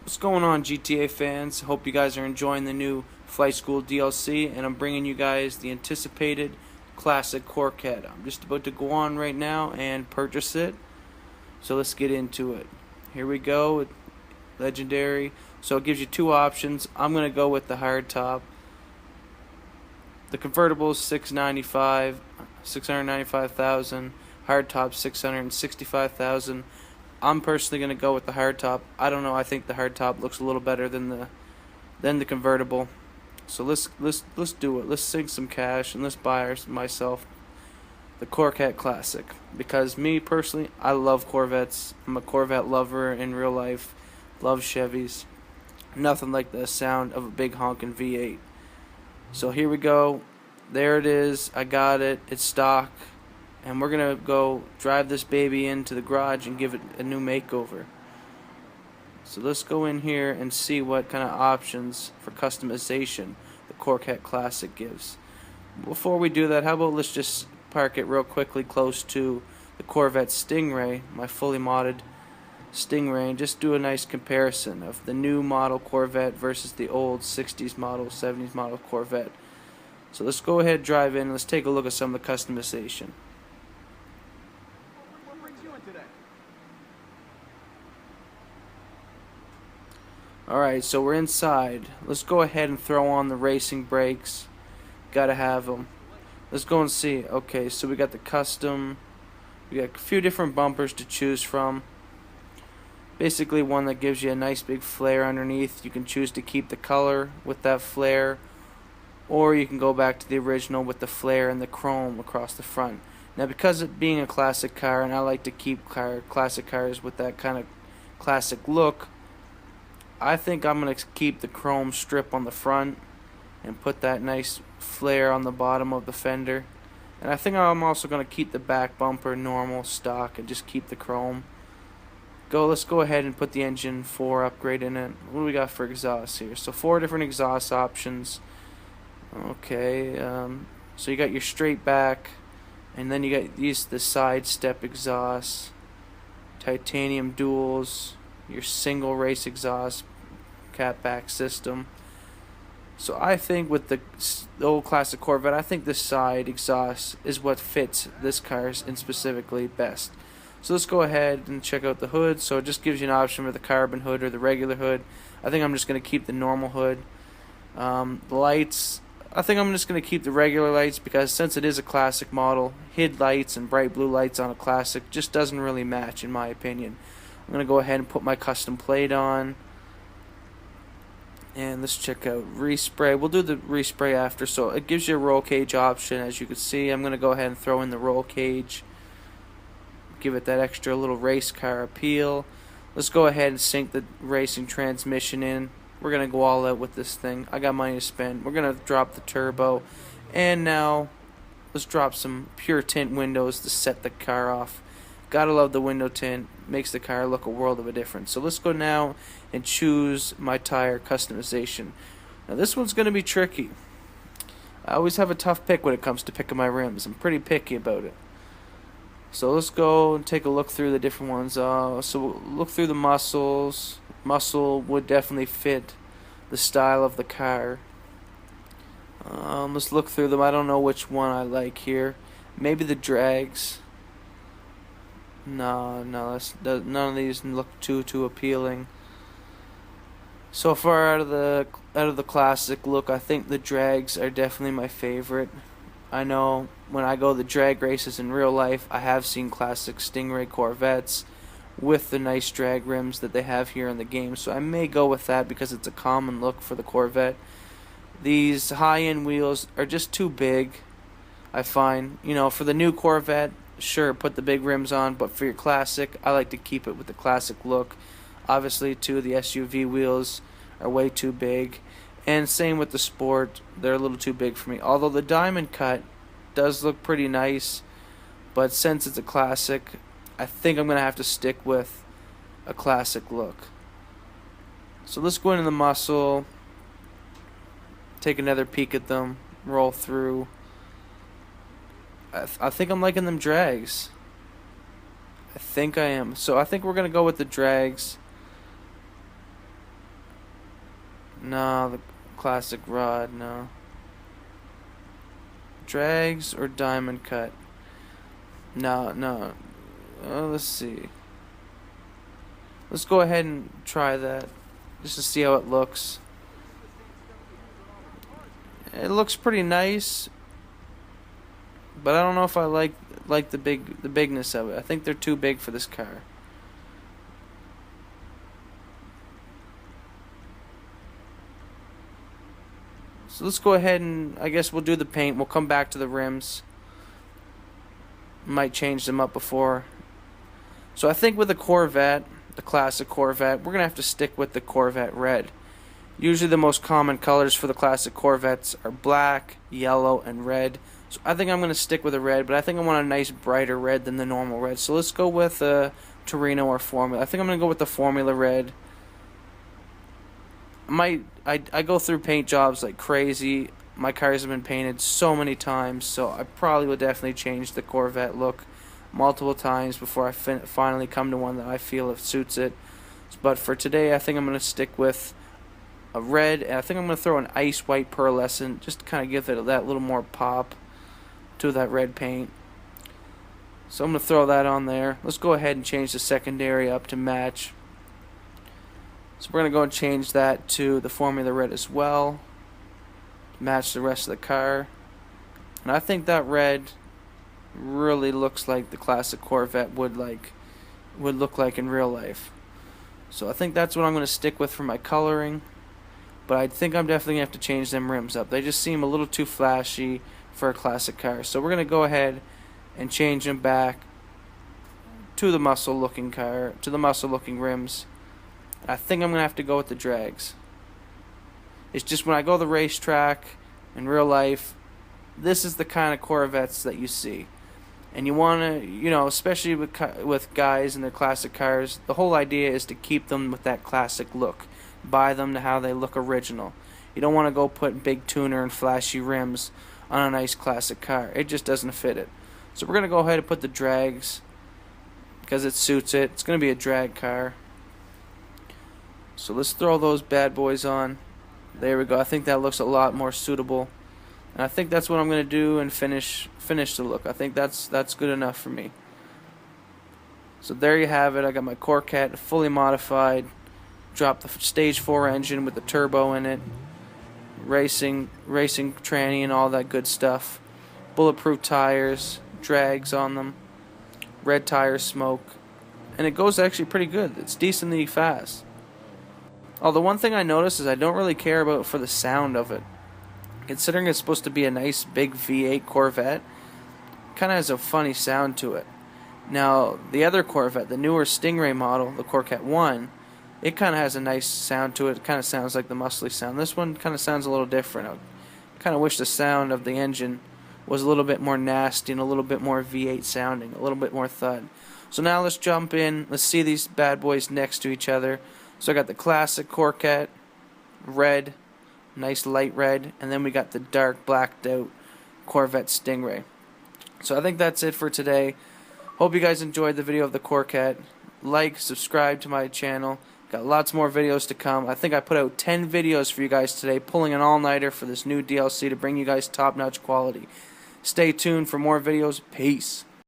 What's going on, GTA fans? Hope you guys are enjoying the new Flight School DLC, and I'm bringing you guys the anticipated Classic Corquette. I'm just about to go on right now and purchase it, so let's get into it. Here we go, Legendary. So it gives you two options. I'm going to go with the hard top. The convertible is $695,000. Hard top $665,000. I'm personally going to go with the hard top. I don't know. I think the hard top looks a little better than the convertible. So let's do it. Let's sink some cash and let's buy myself the Corquette Classic, because me personally, I love Corvettes. I'm a Corvette lover in real life. Love Chevys. Nothing like the sound of a big honking V8. So here we go. There it is. I got it. It's stock. And we're going to go drive this baby into the garage and give it a new makeover. So let's go in here and see what kind of options for customization the Corquette Classic gives. Before we do that, how about let's just park it real quickly close to the Corvette Stingray, my fully modded Stingray, and just do a nice comparison of the new model Corvette versus the old 60s model, 70s model Corvette. So let's go ahead, drive in, and let's take a look at some of the customization. Alright, so we're inside. Let's go ahead and throw on the racing brakes. Gotta have them. Let's go and see. Okay, so we got the custom. We got a few different bumpers to choose from. Basically one that gives you a nice big flare underneath. You can choose to keep the color with that flare, or you can go back to the original with the flare and the chrome across the front. Now, because it being a classic car, and I like to keep classic cars with that kind of classic look, I think I'm going to keep the chrome strip on the front and put that nice flare on the bottom of the fender. And I think I'm also going to keep the back bumper normal stock and just keep the chrome. Let's go ahead and put the engine 4 upgrade in it. What do we got for exhaust here? So 4 different exhaust options. Okay, so you got your straight back, and then you got the side step exhaust, titanium duals, your single race exhaust, catback system. So I think with the old classic Corvette, I think the side exhaust is what fits this car in specifically best. So let's go ahead and check out the hood. So it just gives you an option for the carbon hood or the regular hood. I think I'm just going to keep the normal hood. The lights, I think I'm just going to keep the regular lights, because since it is a classic model, HID lights and bright blue lights on a classic just doesn't really match in my opinion. I'm going to go ahead and put my custom plate on. And let's check out respray. We'll do the respray after. So it gives you a roll cage option, as you can see. I'm going to go ahead and throw in the roll cage. Give it that extra little race car appeal. Let's go ahead and sink the racing transmission in. We're going to go all out with this thing. I got money to spend. We're going to drop the turbo. And now let's drop some pure tint windows to set the car off. Gotta love the window tint. Makes the car look a world of a difference. So let's go now and choose my tire customization. Now this one's going to be tricky. I always have a tough pick when it comes to picking my rims. I'm pretty picky about it. So let's go and take a look through the different ones. So look through the muscles. Muscle would definitely fit the style of the car. Let's look through them. I don't know which one I like here. Maybe the drags. No, none of these look too appealing. So far out of the classic look, I think the drags are definitely my favorite. I know when I go the drag races in real life, I have seen classic Stingray Corvettes with the nice drag rims that they have here in the game, so I may go with that because it's a common look for the Corvette. These high-end wheels are just too big, I find. You know, for the new Corvette, sure, put the big rims on, but for your classic, I like to keep it with the classic look. Obviously, too, the SUV wheels are way too big, and same with the Sport, they're a little too big for me. Although the diamond cut does look pretty nice, but since it's a classic, I think I'm going to have to stick with a classic look. So let's go into the muscle, take another peek at them, roll through. I think I'm liking them drags. I think I am. So I think we're going to go with the drags. No, the classic rod, no. Drags or diamond cut? No, no. Let's see. Let's go ahead and try that, just to see how it looks. It looks pretty nice, but I don't know if I like the bigness of it. I think they're too big for this car. So let's go ahead and I guess we'll do the paint. We'll come back to the rims. Might change them up before. So I think with the Corvette, the classic Corvette, we're gonna have to stick with the Corvette red. Usually the most common colors for the classic Corvettes are black, yellow, and red. So I think I'm going to stick with a red, but I think I want a nice brighter red than the normal red. So let's go with Torino or Formula. I think I'm going to go with the Formula red. I go through paint jobs like crazy. My cars have been painted so many times, so I probably would definitely change the Corvette look multiple times before I finally come to one that I feel it suits it. But for today, I think I'm going to stick with a red, and I think I'm going to throw an ice white pearlescent just to kind of give it that little more pop to that red paint. So I'm going to throw that on there. Let's go ahead and change the secondary up to match. So we're going to go and change that to the Formula red as well, to match the rest of the car. And I think that red really looks like the classic Corvette would look like in real life. So I think that's what I'm going to stick with for my coloring. But I think I'm definitely going to have to change them rims up. They just seem a little too flashy for a classic car. So we're going to go ahead and change them back to the muscle looking car, to the muscle looking rims. I think I'm going to have to go with the drags. It's just when I go to the racetrack in real life, this is the kind of Corvettes that you see. And you want to, especially with guys in their classic cars, the whole idea is to keep them with that classic look. Buy them to how they look original. You don't want to go put big tuner and flashy rims on a nice classic car. It just doesn't fit it. So we're going to go ahead and put the drags because it suits it. It's going to be a drag car. So let's throw those bad boys on. There we go. I think that looks a lot more suitable. And I think that's what I'm going to do and finish the look. I think that's good enough for me. So there you have it. I got my Corquette fully modified. Dropped the stage 4 engine with the turbo in it. Racing tranny and all that good stuff. Bulletproof tires, drags on them. Red tire smoke. And it goes actually pretty good. It's decently fast. Oh, the one thing I noticed is I don't really care about for the sound of it. Considering it's supposed to be a nice big V8 Corvette, it kind of has a funny sound to it. Now, the other Corvette, the newer Stingray model, the Corquette 1, it kind of has a nice sound to it. It kind of sounds like the muscly sound. This one kind of sounds a little different. I kind of wish the sound of the engine was a little bit more nasty and a little bit more V8 sounding, a little bit more thud. So now let's jump in. Let's see these bad boys next to each other. So I got the classic Corquette, red, nice light red, and then we got the dark blacked out Corvette Stingray. So I think that's it for today. Hope you guys enjoyed the video of the Corquette. Like, subscribe to my channel. Got lots more videos to come. I think I put out 10 videos for you guys today, pulling an all-nighter for this new DLC to bring you guys top-notch quality. Stay tuned for more videos. Peace.